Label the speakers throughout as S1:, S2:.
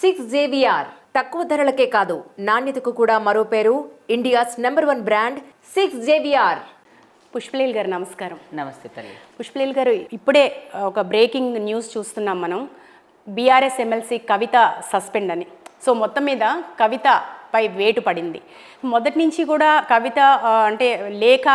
S1: Six JVR తక్కువ ధరలకే కాదు నాణ్యతకు కూడా మరో పేరు ఇండియాస్ #1 బ్రాండ్ సిక్స్ జేవిఆర్.
S2: పుష్పలీల్ గారు నమస్కారం.
S3: నమస్తే తల్లి.
S2: పుష్పలీల్ గారు, ఇప్పుడే ఒక బ్రేకింగ్ న్యూస్ చూస్తున్నాం మనం. బీఆర్ఎస్ ఎమ్మెల్సీ కవిత సస్పెండ్ అని. సో మొత్తం మీద కవితపై వేటు పడింది. మొదటి నుంచి కూడా కవిత అంటే లేఖ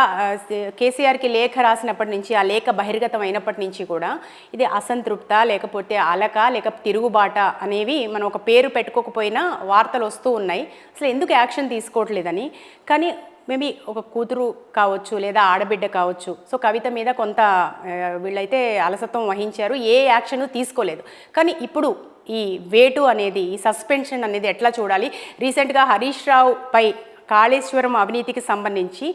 S2: కేసీఆర్కి లేఖ రాసినప్పటి నుంచి, ఆ లేఖ బహిర్గతం అయినప్పటి నుంచి కూడా ఇది అసంతృప్త, లేకపోతే అలక, లేక తిరుగుబాట అనేవి మనం ఒక పేరు పెట్టుకోకపోయినా వార్తలు వస్తూ ఉన్నాయి. అసలు ఎందుకు యాక్షన్ తీసుకోవట్లేదని. కానీ మేబీ ఒక కూతురు కావచ్చు లేదా ఆడబిడ్డ కావచ్చు. సో కవిత మీద కొంత వీళ్ళైతే అలసత్వం వహించారు, ఏ యాక్షన్ తీసుకోలేదు. కానీ ఇప్పుడు ఈ వేటు అనేది, ఈ సస్పెన్షన్ అనేది ఎట్లా చూడాలి? రీసెంట్గా హరీష్ రావు పై కాళేశ్వరం అవినీతికి సంబంధించి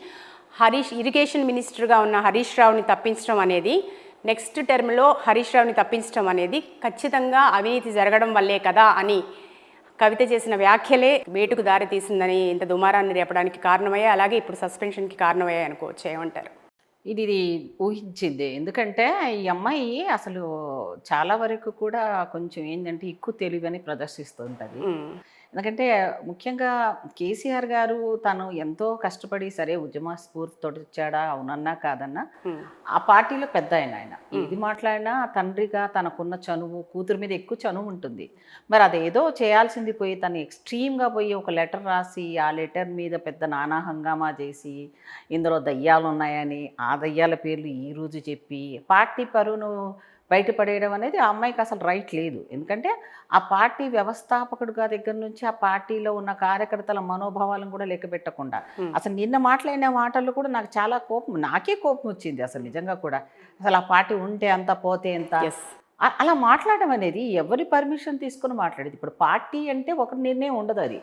S2: ఇరిగేషన్ మినిస్టర్గా ఉన్న హరీష్ రావుని తప్పించడం అనేది, నెక్స్ట్ టర్మ్లో హరీష్ రావుని తప్పించడం అనేది ఖచ్చితంగా అవినీతి జరగడం వల్లే కదా అని కవిత చేసిన వ్యాఖ్యలే వేటుకు దారి తీసిందని, ఇంత దుమారాన్ని రేపడానికి కారణమయ్యాయి. అలాగే ఇప్పుడు సస్పెన్షన్కి కారణమయ్యాయి అనుకోవచ్చు. ఏమంటారు?
S3: ఇది ఊహించింది. ఎందుకంటే ఈ అమ్మాయి అసలు చాలా వరకు కూడా కొంచెం ఏంటంటే ఎక్కువ తెలివని ప్రదర్శిస్తుంటుంది. ఎందుకంటే ముఖ్యంగా కేసీఆర్ గారు తను ఎంతో కష్టపడి, సరే ఉద్యమ స్ఫూర్తితో వచ్చాడా, అవునన్నా కాదన్నా, ఆ పార్టీలో పెద్ద ఆయన ఏది మాట్లాడినా తండ్రిగా తనకున్న చనువు, కూతురు మీద ఎక్కువ చనువు ఉంటుంది. మరి అదేదో చేయాల్సింది పోయి తను ఎక్స్ట్రీమ్గా పోయి ఒక లెటర్ రాసి, ఆ లెటర్ మీద పెద్ద నానా హంగామా చేసి, ఇందులో దయ్యాలు ఉన్నాయని ఆ దయ్యాల పేర్లు ఈరోజు చెప్పి పార్టీ పరువును బయటపడేయడం అనేది ఆ అమ్మాయికి అసలు రైట్ లేదు. ఎందుకంటే ఆ పార్టీ వ్యవస్థాపకుడుగా దగ్గర నుంచి ఆ పార్టీలో ఉన్న కార్యకర్తల మనోభావాలను కూడా లెక్క పెట్టకుండా అసలు నిన్న మాట్లాడిన మాటల్లో కూడా నాకు చాలా కోపం, నాకే కోపం వచ్చింది అసలు నిజంగా కూడా. అసలు ఆ పార్టీ ఉంటే అంత పోతే ఎంత, అలా మాట్లాడడం అనేది ఎవరి పర్మిషన్ తీసుకుని మాట్లాడేది. ఇప్పుడు పార్టీ అంటే ఒక నిర్ణయం ఉండదు. అది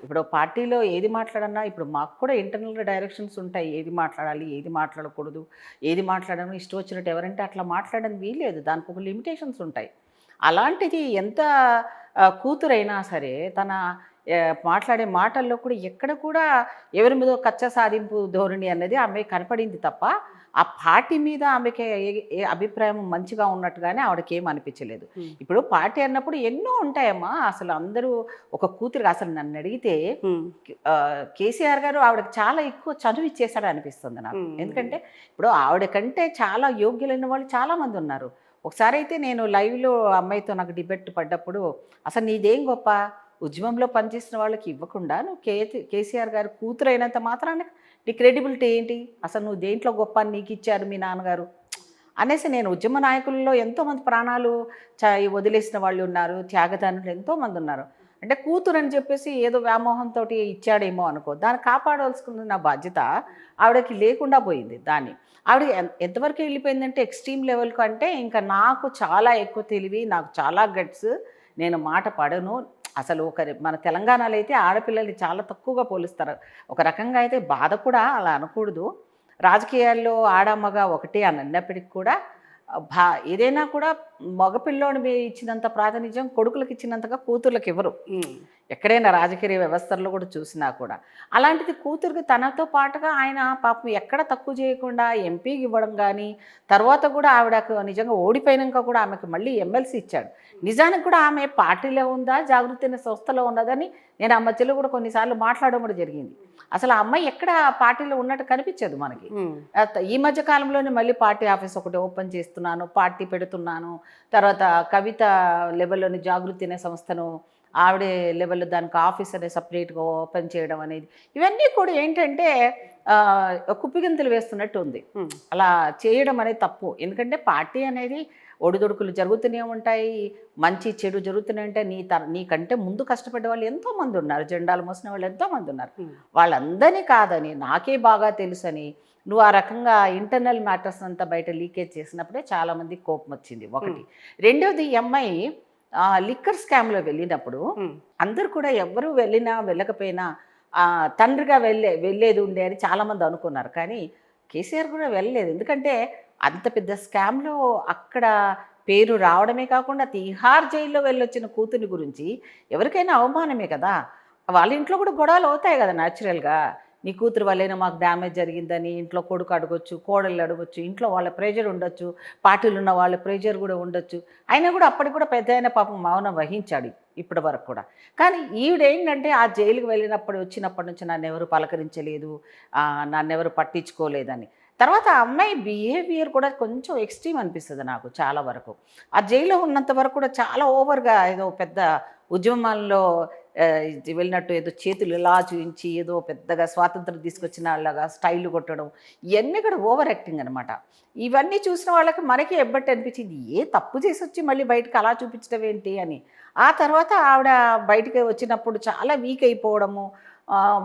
S3: ఇప్పుడు పార్టీలో ఏది మాట్లాడన్నా, ఇప్పుడు మాకు కూడా ఇంటర్నల్గా డైరెక్షన్స్ ఉంటాయి, ఏది మాట్లాడాలి, ఏది మాట్లాడకూడదు, ఏది మాట్లాడడం ఇష్టం వచ్చినట్టు ఎవరంటే అట్లా మాట్లాడడం వీలేదు. దానికి ఒక లిమిటేషన్స్ ఉంటాయి. అలాంటిది ఎంత కూతురైనా సరే తన మాట్లాడే మాటల్లో కూడా ఎక్కడ కూడా ఎవరి మీద కచ్చ సాధింపు ధోరణి అన్నది ఆమె కనపడింది తప్ప ఆ పార్టీ మీద ఆమెకి ఏ అభిప్రాయం మంచిగా ఉన్నట్టుగానే ఆవిడకి ఏం అనిపించలేదు. ఇప్పుడు పార్టీ అన్నప్పుడు ఎన్నో ఉంటాయమ్మా. అసలు అందరూ ఒక కూతురు, అసలు నన్ను అడిగితే కేసీఆర్ గారు ఆవిడకి చాలా ఎక్కువ చనువు ఇచ్చేసాడు అనిపిస్తుంది నాకు. ఎందుకంటే ఇప్పుడు ఆవిడ కంటే చాలా యోగ్యులైన వాళ్ళు చాలామంది ఉన్నారు. ఒకసారి అయితే నేను లైవ్లో అమ్మాయితో నాకు డిబేట్ పడ్డప్పుడు, అసలు నీదేం గొప్ప, ఉద్యమంలో పనిచేసిన వాళ్ళకి ఇవ్వకుండా నువ్వు కేసీఆర్ గారు కూతురు అయినంత మాత్రాన నీ క్రెడిబిలిటీ ఏంటి, అసలు నువ్వు దేంట్లో గొప్ప అని నీకు ఇచ్చారు మీ నాన్నగారు అనేసి, నేను ఉద్యమ నాయకుల్లో ఎంతోమంది ప్రాణాలు వదిలేసిన వాళ్ళు ఉన్నారు, త్యాగదానులు ఎంతోమంది ఉన్నారు. అంటే కూతురు అని చెప్పేసి ఏదో వ్యామోహంతో ఇచ్చాడేమో అనుకో, దాన్ని కాపాడవలసుకున్న నా బాధ్యత ఆవిడకి లేకుండా పోయింది. దాన్ని ఆవిడ ఎంతవరకు వెళ్ళిపోయిందంటే ఎక్స్ట్రీమ్ లెవెల్కు, అంటే ఇంకా నాకు చాలా ఎక్కువ తెలివి, నాకు చాలా గట్స్, నేను మాట పడను. అసలు మన తెలంగాణలో అయితే ఆడపిల్లల్ని చాలా తక్కువగా పోలుస్తారు. ఒక రకంగా అయితే బాధ కూడా, అలా అనకూడదు. రాజకీయాల్లో ఆడమ్మగ ఒకటే అని అన్నప్పటికీ కూడా ఏదైనా కూడా మగపిల్లోని ఇచ్చినంత ప్రాతినిధ్యం కొడుకులకు ఇచ్చినంతగా కూతుర్లకు ఇవ్వరు. ఎక్కడైనా రాజకీయ వ్యవస్థల్లో కూడా చూసినా కూడా అలాంటిది కూతురికి తనతో పాటుగా ఆయన పాపం ఎక్కడ తక్కువ చేయకుండా ఎంపీకి ఇవ్వడం కానీ, తర్వాత కూడా ఆవిడకు నిజంగా ఓడిపోయినాక కూడా ఆమెకు మళ్ళీ ఎమ్మెల్సీ ఇచ్చాడు. నిజానికి కూడా ఆమె పార్టీలో ఉందా, జాగృతి అనే సంస్థలో ఉన్నదని నేను ఆ మధ్యలో కూడా కొన్నిసార్లు మాట్లాడడం కూడా జరిగింది. అసలు ఆ అమ్మాయి ఎక్కడ పార్టీలో ఉన్నట్టు కనిపించదు మనకి. ఈ మధ్య కాలంలోనే మళ్ళీ పార్టీ ఆఫీస్ ఒకటి ఓపెన్ చేస్తున్నాను, పార్టీ పెడుతున్నాను, తర్వాత కవిత లెవెల్లోని జాగృతి అనే సంస్థను ఆవిడే లెవెల్లో దానికి ఆఫీస్ అనేది సపరేట్గా ఓపెన్ చేయడం అనేది, ఇవన్నీ కూడా ఏంటంటే కుప్పిగంతులు వేస్తున్నట్టు ఉంది. అలా చేయడం అనేది తప్పు. ఎందుకంటే పార్టీ అనేది ఒడిదొడుకులు జరుగుతూనే ఉంటాయి, మంచి చెడు జరుగుతూనే ఉంటాయి. నీకంటే ముందు కష్టపడే వాళ్ళు ఎంతోమంది ఉన్నారు, జెండాలు మోసిన వాళ్ళు ఎంతోమంది ఉన్నారు. వాళ్ళందరినీ కాదని, నాకే బాగా తెలుసని నువ్వు ఆ రకంగా ఇంటర్నల్ మ్యాటర్స్ అంతా బయట లీకేజ్ చేసినప్పుడే చాలామంది కోపం వచ్చింది ఒకటి. రెండవది, ఈ అమ్మాయి లిక్కర్ స్కామ్లో వెళ్ళినప్పుడు అందరు కూడా ఎవరు వెళ్ళినా వెళ్ళకపోయినా తండ్రిగా వెళ్ళేది ఉండే అని చాలామంది అనుకున్నారు. కానీ కేసీఆర్ కూడా వెళ్ళలేదు. ఎందుకంటే అంత పెద్ద స్కామ్లో అక్కడ పేరు రావడమే కాకుండా తిహార్ జైల్లో వెళ్ళొచ్చిన కూతురి గురించి ఎవరికైనా అవమానమే కదా. వాళ్ళ ఇంట్లో కూడా గొడవలు అవుతాయి కదా న్యాచురల్గా. నీ కూతురు వల్లైనా మాకు డ్యామేజ్ జరిగిందని ఇంట్లో కొడుకు అడగొచ్చు, కోడళ్ళు అడగొచ్చు, ఇంట్లో వాళ్ళ ప్రెషర్ ఉండొచ్చు, పార్టీలు ఉన్న వాళ్ళ ప్రెషర్ కూడా ఉండొచ్చు. అయినా కూడా అప్పటికి కూడా పెద్ద అయిన పాపం మౌనం వహించాడు ఇప్పటి వరకు కూడా. కానీ ఈవిడేంటంటే ఆ జైలుకి వచ్చినప్పటి నుంచి నన్నెవరు పలకరించలేదు, నన్నెవరు పట్టించుకోలేదని. తర్వాత ఆ అమ్మాయి బిహేవియర్ కూడా కొంచెం ఎక్స్ట్రీమ్ అనిపిస్తుంది నాకు చాలా వరకు. ఆ జైల్లో ఉన్నంత వరకు కూడా చాలా ఓవర్గా ఏదో పెద్ద ఉద్యమాల్లో వెళ్ళినట్టు ఏదో చేతులు ఇలా చూపించి ఏదో పెద్దగా స్వాతంత్రం తీసుకొచ్చిన వాళ్ళగా స్టైల్ కొట్టడం, ఇవన్నీ కూడా ఓవర్ యాక్టింగ్ అనమాట. ఇవన్నీ చూసిన వాళ్ళకి మనకి ఎబ్బట్టి అనిపించింది, ఏ తప్పు చేసి వచ్చి మళ్ళీ బయటకు అలా చూపించడం ఏంటి అని. ఆ తర్వాత ఆవిడ బయటకు వచ్చినప్పుడు చాలా వీక్ అయిపోవడము,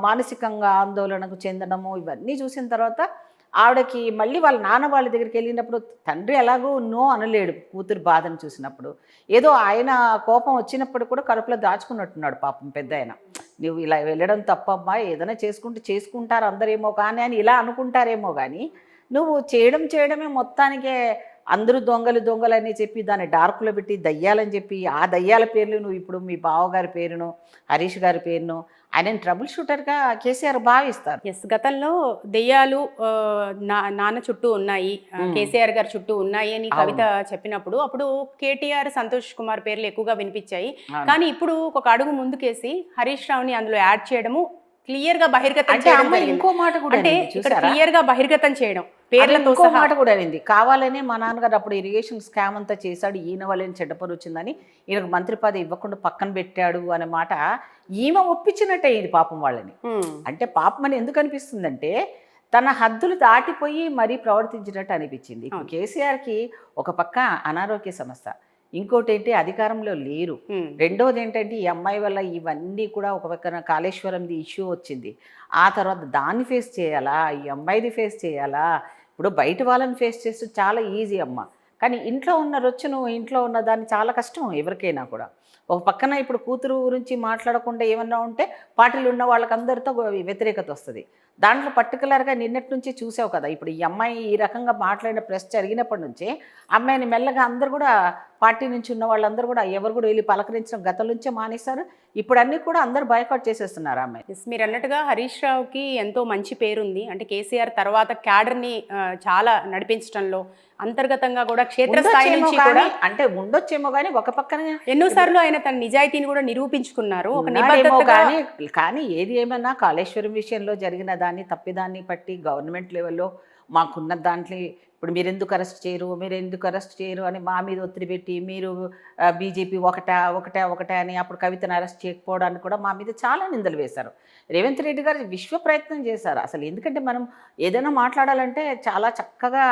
S3: మానసికంగా ఆందోళనకు చెందడము, ఇవన్నీ చూసిన తర్వాత ఆవిడకి మళ్ళీ వాళ్ళ నాన్న వాళ్ళ దగ్గరికి వెళ్ళినప్పుడు తండ్రి ఎలాగో నో అనలేడు కూతురు బాధను చూసినప్పుడు. ఏదో ఆయన కోపం వచ్చినప్పుడు కూడా కడుపులో దాచుకున్నట్టున్నాడు పాపం పెద్ద ఆయన. నువ్వు ఇలా వెళ్ళడం తప్పమ్మా, ఏదైనా చేసుకుంటారు అందరేమో కానీ అని ఇలా అనుకుంటారేమో కానీ, నువ్వు చేయడమే మొత్తానికే అందరూ దొంగలు అని చెప్పి దాన్ని డార్క్లో పెట్టి దయ్యాలని చెప్పి, ఆ దయ్యాల పేర్లు నువ్వు ఇప్పుడు మీ బావగారి పేరును, హరీష్ గారి పేరును, ఆయన ట్రబుల్ షూటర్గా కేసీఆర్ భావిస్తారు.
S2: ఎస్, గతంలో దెయ్యాలు నాన్న చుట్టూ ఉన్నాయి, కేసీఆర్ గారి చుట్టూ ఉన్నాయి అని కవిత చెప్పినప్పుడు అప్పుడు కేటీఆర్, సంతోష్ కుమార్ పేర్లు ఎక్కువగా వినిపించాయి. కానీ ఇప్పుడు ఒక అడుగు ముందుకేసి హరీష్ రావుని అందులో యాడ్ చేయడము, క్లియర్ గా బహిర్గతం చేయడం.
S3: ఇంకో మాట కూడా
S2: అంటే క్లియర్ గా బహిర్గతం చేయడం పేర్లతో
S3: ఇంకో మాట కూడా అయింది. కావాలనే మా నాన్నగారు అప్పుడు ఇరిగేషన్ స్కామ్ అంతా చేశాడు, ఈయన వల్లని చెడ్డపరు వచ్చిందని ఈయనకు మంత్రి పదవి ఇవ్వకుండా పక్కన పెట్టాడు అనే మాట ఈమె ఒప్పించినట్టే అయింది పాపం వాళ్ళని. అంటే పాపం అని ఎందుకు అనిపిస్తుందంటే తన హద్దులు దాటిపోయి మరీ ప్రవర్తించినట్టు అనిపించింది. ఇప్పుడు కేసీఆర్కి ఒక పక్క అనారోగ్య సమస్య, ఇంకోటి ఏంటి అధికారంలో లేరు, రెండోది ఏంటంటే ఈ అమ్మాయి వల్ల ఇవన్నీ కూడా ఒక పక్కన కాళేశ్వరంది ఇష్యూ వచ్చింది, ఆ తర్వాత దాన్ని ఫేస్ చేయాలా, ఈ అమ్మాయిది ఫేస్ చేయాలా. ఇప్పుడు బయట వాళ్ళని ఫేస్ చేస్తే చాలా ఈజీ అమ్మ, కానీ ఇంట్లో ఉన్న రొచ్చును, ఇంట్లో ఉన్న దాన్ని చాలా కష్టం ఎవరికైనా కూడా. ఒక పక్కన ఇప్పుడు కూతురు గురించి మాట్లాడకుండా ఏమన్నా ఉంటే పార్టీలు ఉన్న వాళ్ళకందరితో వ్యతిరేకత వస్తుంది. దాంట్లో పర్టికులర్గా నిన్నటి నుంచి చూసావు కదా, ఇప్పుడు ఈ అమ్మాయి ఈ రకంగా మాట్లాడిన ప్రెస్ జరిగినప్పటి నుంచే అమ్మాయిని మెల్లగా అందరు కూడా పార్టీ నుంచి ఉన్న వాళ్ళందరూ కూడా ఎవరు కూడా వెళ్ళి పలకరించడం గతం నుంచే మానేశారు. ఇప్పుడు అన్నీ కూడా అందరు బాయ్కాట్ చేసేస్తున్నారు అమ్మాయి.
S2: మీరు అన్నట్టుగా హరీష్ రావుకి ఎంతో మంచి పేరుంది. అంటే కేసీఆర్ తర్వాత క్యాడర్ని చాలా నడిపించడంలో, అంతర్గతంగా కూడా క్షేత్రస్థాయి నుంచి కూడా
S3: అంటే ఉండొచ్చేమో కానీ ఒక పక్కన
S2: ఎన్నోసార్లు ఆయన తన నిజాయితీని కూడా నిరూపించుకున్నారు.
S3: కానీ ఏది ఏమన్నా కాళేశ్వరం విషయంలో జరిగిన దాన్ని తప్పిదాన్ని బట్టి గవర్నమెంట్ లెవెల్లో మాకున్న దాంట్లో ఇప్పుడు మీరు ఎందుకు అరెస్ట్ చేయరు అని మా మీద ఒత్తిడి పెట్టి, మీరు బీజేపీ ఒకటే అని అప్పుడు కవితను అరెస్ట్ చేయకపోవడానికి కూడా మా మీద చాలా నిందలు వేశారు. రేవంత్ రెడ్డి గారు విశ్వ ప్రయత్నం చేశారు అసలు. ఎందుకంటే మనం ఏదైనా మాట్లాడాలంటే చాలా చక్కగా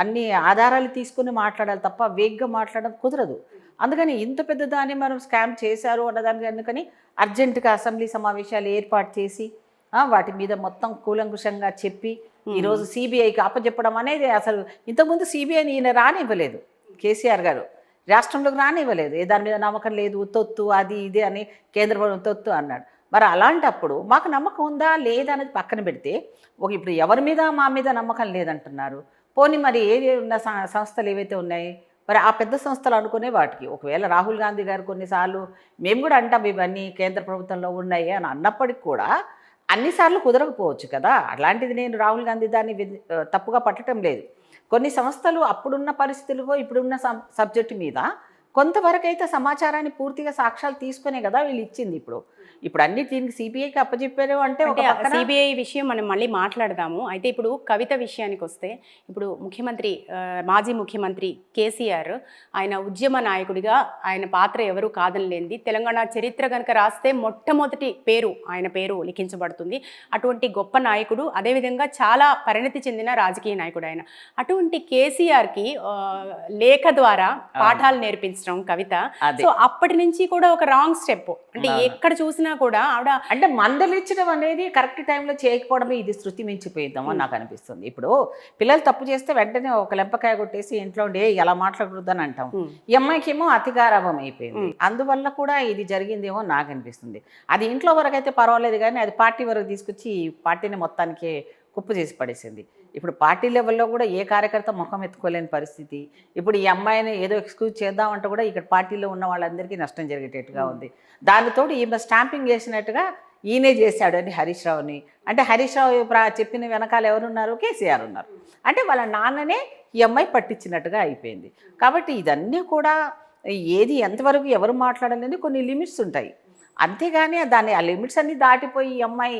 S3: అన్ని ఆధారాలు తీసుకుని మాట్లాడాలి తప్ప వేగ్గా మాట్లాడడం కుదరదు. అందుకని ఇంత పెద్ద దాన్ని మనం స్కామ్ చేశారు అన్నదానికి అందుకని అర్జెంటుగా అసెంబ్లీ సమావేశాలు ఏర్పాటు చేసి వాటి మీద మొత్తం కూలంకుషంగా చెప్పి ఈరోజు సిబిఐకి అప్పచెప్పడం అనేది, అసలు ఇంతకుముందు సిబిఐని ఈయన రానివ్వలేదు, కేసీఆర్ గారు రాష్ట్రంలోకి రానివ్వలేదు. దాని మీద నమ్మకం లేదు, తొత్తు అది ఇది అని కేంద్ర ప్రభుత్వం తొత్తు అన్నాడు. మరి అలాంటప్పుడు మాకు నమ్మకం ఉందా లేదా అనేది పక్కన పెడితే, ఇప్పుడు ఎవరి మీద మా మీద నమ్మకం లేదంటున్నారు. పోనీ మరి ఏది ఉన్న సంస్థలు ఏవైతే ఉన్నాయి మరి ఆ పెద్ద సంస్థలు అనుకునే వాటికి ఒకవేళ రాహుల్ గాంధీ గారు కొన్నిసార్లు మేము కూడా అంటాం ఇవన్నీ కేంద్ర ప్రభుత్వంలో ఉన్నాయి అని అన్నప్పటికి కూడా అన్నిసార్లు కుదరకపోవచ్చు కదా. అలాంటిది నేను రాహుల్ గాంధీ దాన్ని తప్పుగా పట్టడం లేదు. కొన్ని సంస్థలు అప్పుడున్న పరిస్థితుల్లో ఇప్పుడున్న సబ్జెక్టు మీద కొంతవరకు అయితే సమాచారాన్ని పూర్తిగా సాక్ష్యాలు తీసుకునే కదా వీళ్ళు ఇచ్చింది. ఇప్పుడు అన్ని దీనికి సిబిఐకి అప్పచెప్పారు అంటే
S2: సిబిఐ విషయం మనం మళ్ళీ మాట్లాడదాము. అయితే ఇప్పుడు కవిత విషయానికి వస్తే, ఇప్పుడు మాజీ ముఖ్యమంత్రి కేసీఆర్ ఆయన ఉద్యమ నాయకుడిగా ఆయన పాత్ర ఎవరు కాదనలేంది. తెలంగాణ చరిత్ర కనుక రాస్తే మొట్టమొదటి ఆయన పేరు లిఖించబడుతుంది. అటువంటి గొప్ప నాయకుడు, అదేవిధంగా చాలా పరిణతి చెందిన రాజకీయ నాయకుడు ఆయన. అటువంటి కేసీఆర్కి లేఖ ద్వారా పాఠాలు నేర్పించడం కవిత. సో అప్పటి నుంచి కూడా ఒక రాంగ్ స్టెప్. అంటే ఎక్కడ చూసినా కూడా ఆవిడ
S3: అంటే మందలించడం అనేది కరెక్ట్ టైంలో చేయకపోవడమే ఇది శృతి మించిపోయిద్దామో నాకు అనిపిస్తుంది. ఇప్పుడు పిల్లలు తప్పు చేస్తే వెంటనే ఒక లెంపకాయ కొట్టేసి ఇంట్లో ఉండే ఎలా మాట్లాడకూడదు అని అంటాం. ఈ అమ్మాయికి ఏమో అతిగారాభం అయిపోయింది, అందువల్ల కూడా ఇది జరిగిందేమో నాకు అనిపిస్తుంది. అది ఇంట్లో వరకు అయితే పర్వాలేదు కానీ అది పార్టీ వరకు తీసుకొచ్చి పార్టీని మొత్తానికి కుప్పు చేసి పడేసింది. ఇప్పుడు పార్టీ లెవెల్లో కూడా ఏ కార్యకర్త ముఖం ఎత్తుకోలేని పరిస్థితి. ఇప్పుడు ఈ అమ్మాయిని ఏదో ఎక్స్క్యూజ్ చేద్దామంటే కూడా ఇక్కడ పార్టీలో ఉన్న వాళ్ళందరికీ నష్టం జరిగేటట్టుగా ఉంది. దానితోటి ఈమె స్టాంపింగ్ చేసినట్టుగా ఈయనే చేశాడు అని హరీష్ రావుని, అంటే హరీష్ రావు చెప్పిన వెనకాల ఎవరున్నారు, కేసీఆర్ ఉన్నారు. అంటే వాళ్ళ నాన్ననే ఈ అమ్మాయి పట్టించినట్టుగా అయిపోయింది. కాబట్టి ఇదన్నీ కూడా ఏది ఎంతవరకు ఎవరు మాట్లాడాలని కొన్ని లిమిట్స్ ఉంటాయి. అంతేగాని దాన్ని ఆ లిమిట్స్ అన్నీ దాటిపోయి ఈ అమ్మాయి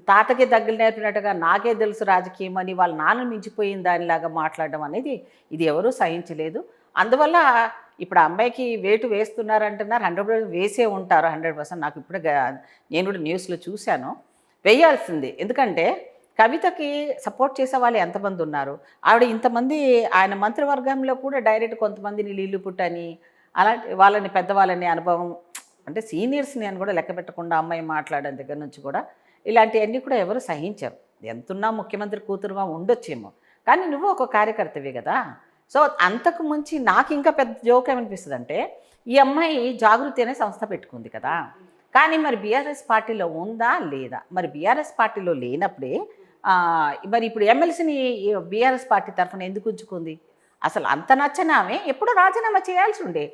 S3: తాతకే దగ్గర నేర్పినట్టుగా నాకే తెలుసు రాజకీయం అని వాళ్ళ నాన్న మించిపోయిన దానిలాగా మాట్లాడడం అనేది ఇది ఎవరూ సహించలేదు. అందువల్ల ఇప్పుడు ఆ అమ్మాయికి వేటు వేస్తున్నారంటున్నారు, 100% వేసే ఉంటారు, 100%. నాకు ఇప్పుడే నేను కూడా న్యూస్లో చూశాను. వేయాల్సిందే. ఎందుకంటే కవితకి సపోర్ట్ చేసే వాళ్ళు ఎంతమంది ఉన్నారు. ఆవిడ ఇంతమంది ఆయన మంత్రివర్గంలో కూడా డైరెక్ట్ కొంతమందిని నీళ్లు పుట్టని అలాంటి వాళ్ళని పెద్దవాళ్ళని అనుభవం అంటే సీనియర్స్ని అని కూడా లెక్క పెట్టకుండా అమ్మాయి మాట్లాడడం దగ్గర నుంచి కూడా ఇలాంటివన్నీ కూడా ఎవరు సహించరు. ఎంతున్నా ముఖ్యమంత్రి కూతురుగా ఉండొచ్చేమో, కానీ నువ్వు ఒక కార్యకర్తవే కదా. సో అంతకు మించి నాకు ఇంకా పెద్ద జోక్ ఏమనిపిస్తుంది అంటే, ఈ అమ్మాయి జాగృతి అనే సంస్థ పెట్టుకుంది కదా, కానీ మరి బీఆర్ఎస్ పార్టీలో ఉందా లేదా? మరి బీఆర్ఎస్ పార్టీలో లేనప్పుడే మరి ఇప్పుడు ఎమ్మెల్సీని బీఆర్ఎస్ పార్టీ తరఫున ఎందుకు ఉంచుకుంది? అసలు అంత నచ్చనామే ఎప్పుడో రాజీనామా చేయాల్సి ఉండే.